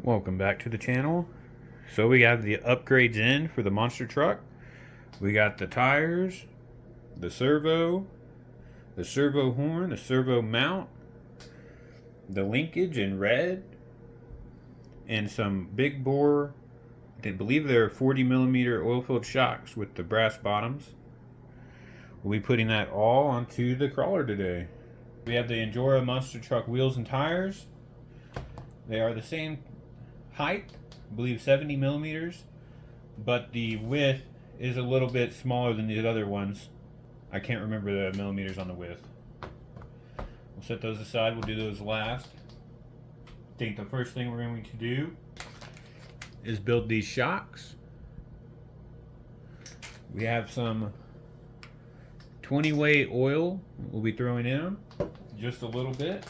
Welcome back to the channel. So we have the upgrades in for the monster truck. We got the tires, the servo horn, the servo mount, the linkage in red, and some big bore, I believe they're 40mm oil-filled shocks with the brass bottoms. We'll be putting that all onto the crawler today. We have the Injora monster truck wheels and tires. They are the same height, I believe 70mm, but the width is a little bit smaller than the other ones. I can't remember the millimeters on the width. We'll set those aside, we'll do those last. I think the first thing we're going to do is build these shocks. We have some 20-weight oil we'll be throwing in them, just a little bit.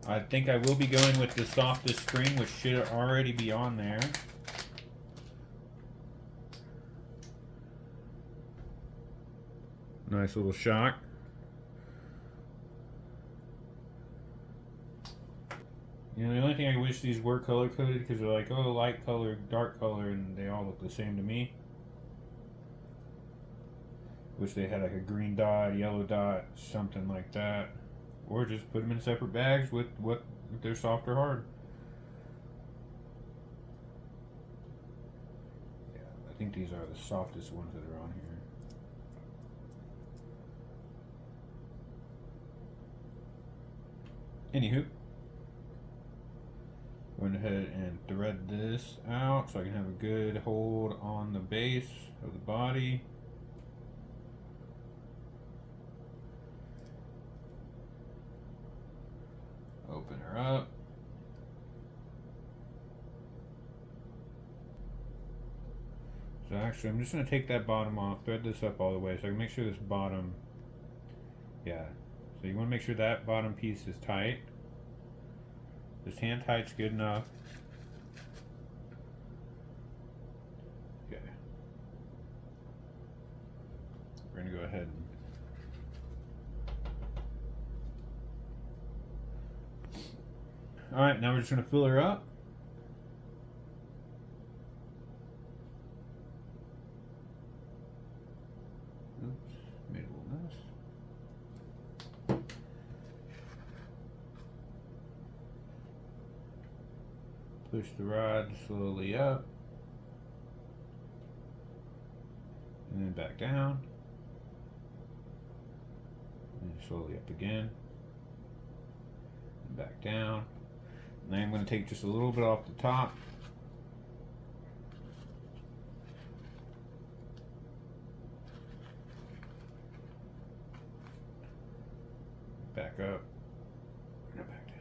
I think I will be going with the softest spring, which should already be on there. Nice little shock. You know, the only thing I wish these were color coded, because they're like, oh, light color, dark color, and they all look the same to me. Wish they had like a green dot, yellow dot, something like that. Or just put them in separate bags with what if they're soft or hard. Yeah, I think these are the softest ones that are on here. Anywho, went ahead and thread this out so I can have a good hold on the base of the body. Open her up. So actually, I'm just going to take that bottom off, thread this up all the way so I can make sure this bottom, yeah. So you want to make sure that bottom piece is tight. Just hand tight's good enough. Okay. We're going to go ahead and alright, now we're just going to fill her up. Oops, made a little mess. Push the rod slowly up. And then back down. And slowly up again. And back down. And I'm going to take just a little bit off the top. Back up. And back down.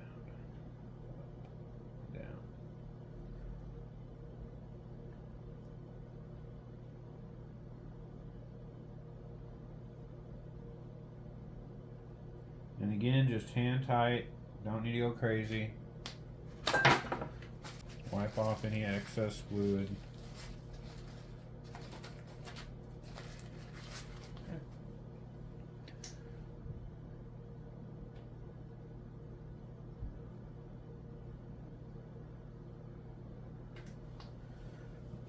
Down. And again, just hand tight. Don't need to go crazy. Wipe off any excess fluid.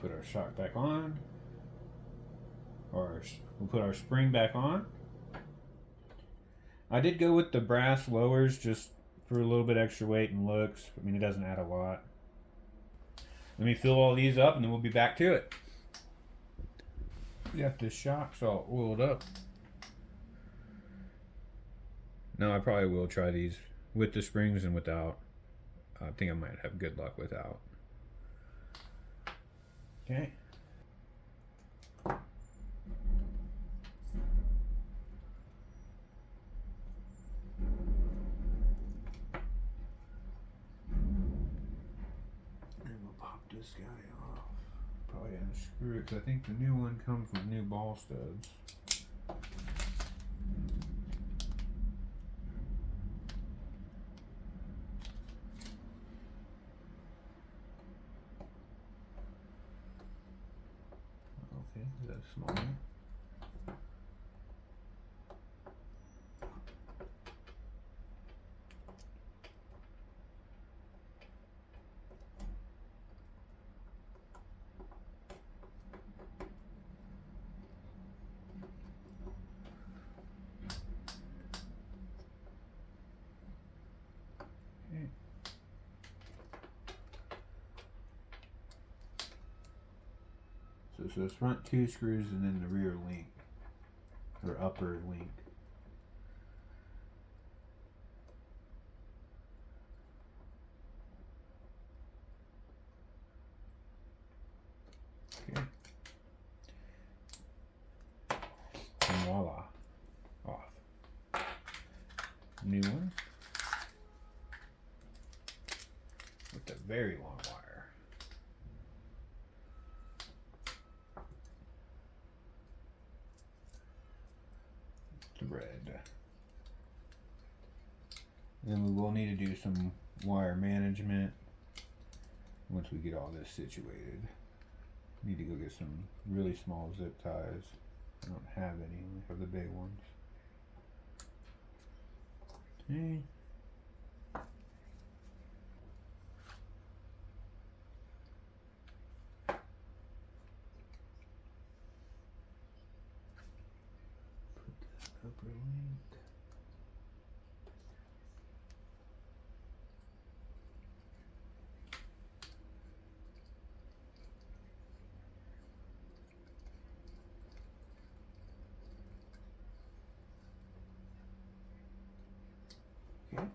Put our shock back on. Or we'll put our spring back on. I did go with the brass lowers just for a little bit extra weight and looks. I mean, it doesn't add a lot. Let me fill all these up and then we'll be back to it. We got the shocks all oiled up. No, I probably will try these with the springs and without. I think I might have good luck without. Okay. This guy off. Probably unscrew it because I think the new one comes with new ball studs. Okay, that's small. Okay. So it's those front 2 screws and then the rear link, or upper link. Okay. And voila, off. New one with a very long wire. Thread. Then we will need to do some wire management once we get all this situated. Need to go get some really small zip ties. I don't have any, we have the big ones. Okay. Put that upper link. Okay.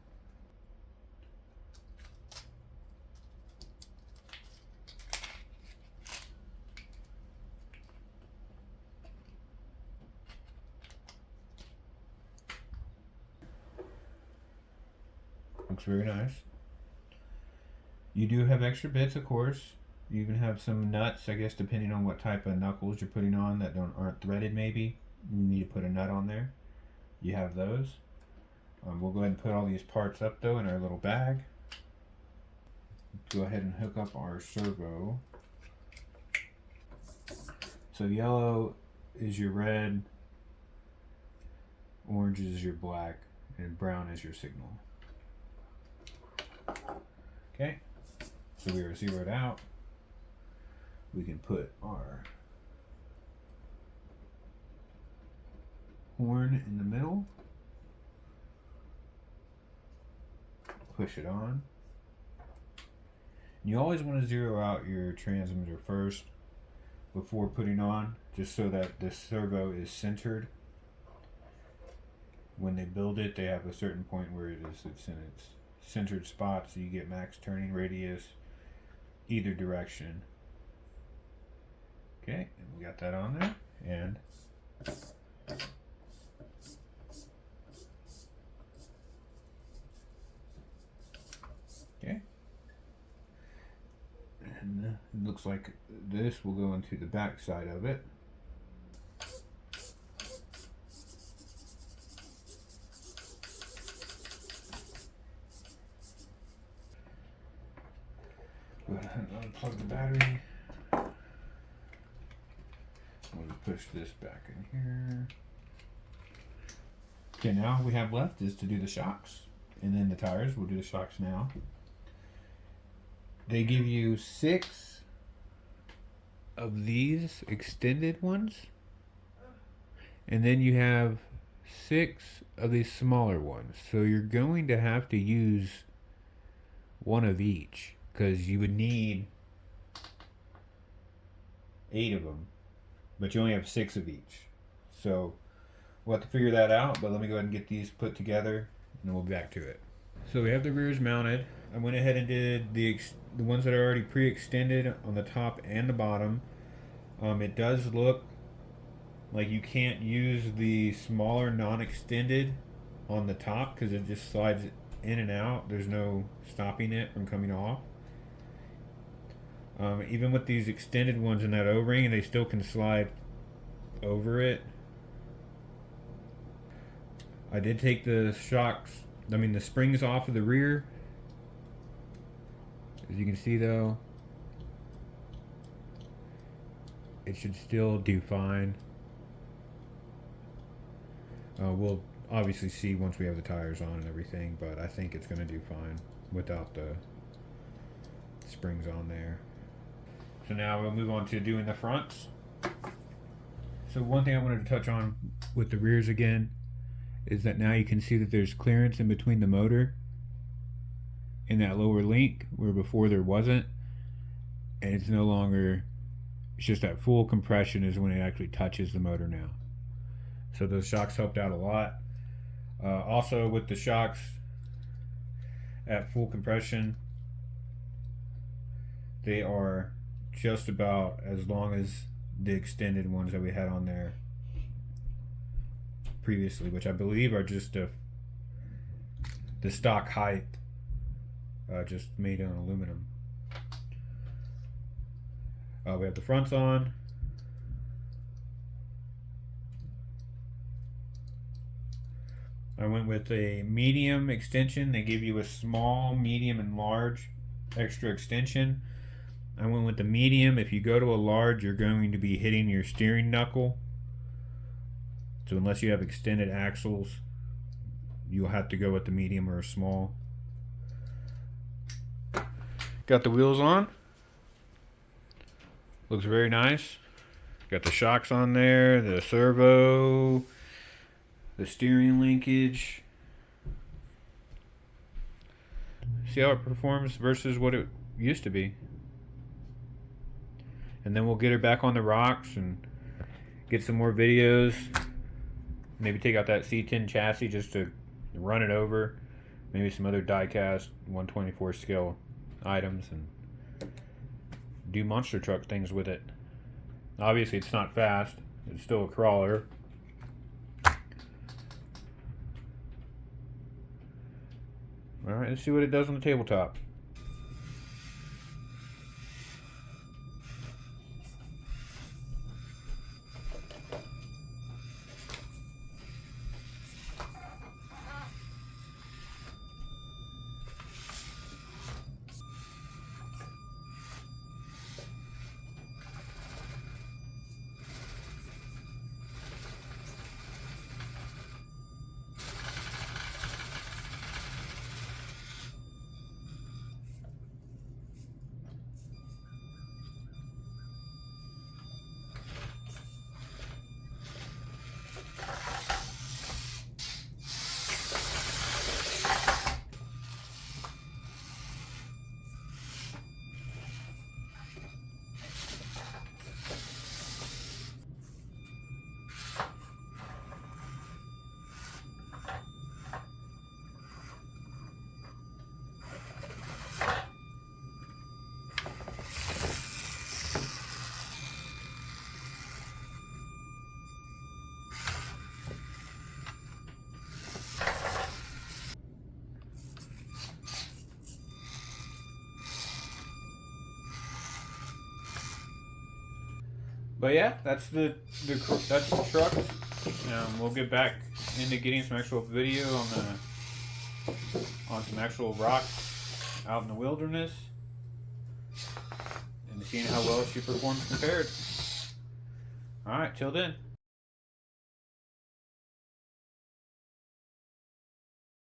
Looks very nice. You do have extra bits, of course. You even have some nuts, I guess, depending on what type of knuckles you're putting on that aren't threaded maybe. You need to put a nut on there. You have those. We'll go ahead and put all these parts up though in our little bag. Go ahead and hook up our servo. So yellow is your red, orange is your black, and brown is your signal. Okay, so we are zeroed out. We can put our horn in the middle. Push it on. You always want to zero out your transmitter first before putting on, just so that the servo is centered. When they build it, they have a certain point where it's in its centered spot, so you get max turning radius either direction. Okay, and we got that on there, and okay. And it looks like this will go into the back side of it. Go ahead and unplug the battery. We'll just push this back in here. Okay, now all we have left is to do the shocks and then the tires. We'll do the shocks now. They give you 6 of these extended ones, and then you have 6 of these smaller ones. So you're going to have to use one of each, because you would need 8 of them, but you only have 6 of each. So we'll have to figure that out, but let me go ahead and get these put together and then we'll be back to it. So we have the rears mounted. I went ahead and did the ones that are already pre-extended on the top and the bottom. It does look like you can't use the smaller non-extended on the top because it just slides in and out. There's no stopping it from coming off. Even with these extended ones in that O-ring, they still can slide over it. I did take the the springs off of the rear. As you can see though, it should still do fine. We'll obviously see once we have the tires on and everything, but I think it's going to do fine without the springs on there. So now we'll move on to doing the fronts. So one thing I wanted to touch on with the rears again is that now you can see that there's clearance in between the motor in that lower link where before there wasn't, and it's no longer, it's just that full compression is when it actually touches the motor now. So those shocks helped out a lot. Also with the shocks at full compression, they are just about as long as the extended ones that we had on there previously, which I believe are just the stock height, just made on aluminum. We have the fronts on. I went with a medium extension. They give you a small, medium, and large extra extension. I went with the medium. If you go to a large, you're going to be hitting your steering knuckle. So unless you have extended axles, you'll have to go with the medium or a small. Got the wheels on. Looks very nice. Got the shocks on there, the servo, the steering linkage. See how it performs versus what it used to be. And then we'll get her back on the rocks and get some more videos. Maybe take out that C10 chassis just to run it over. Maybe some other die-cast 1/24 scale items and do monster truck things with it. Obviously it's not fast. It's still a crawler. Alright, let's see what it does on the tabletop. But yeah, that's the truck. We'll get back into getting some actual video on some actual rocks out in the wilderness and seeing how well she performs compared. All right, till then.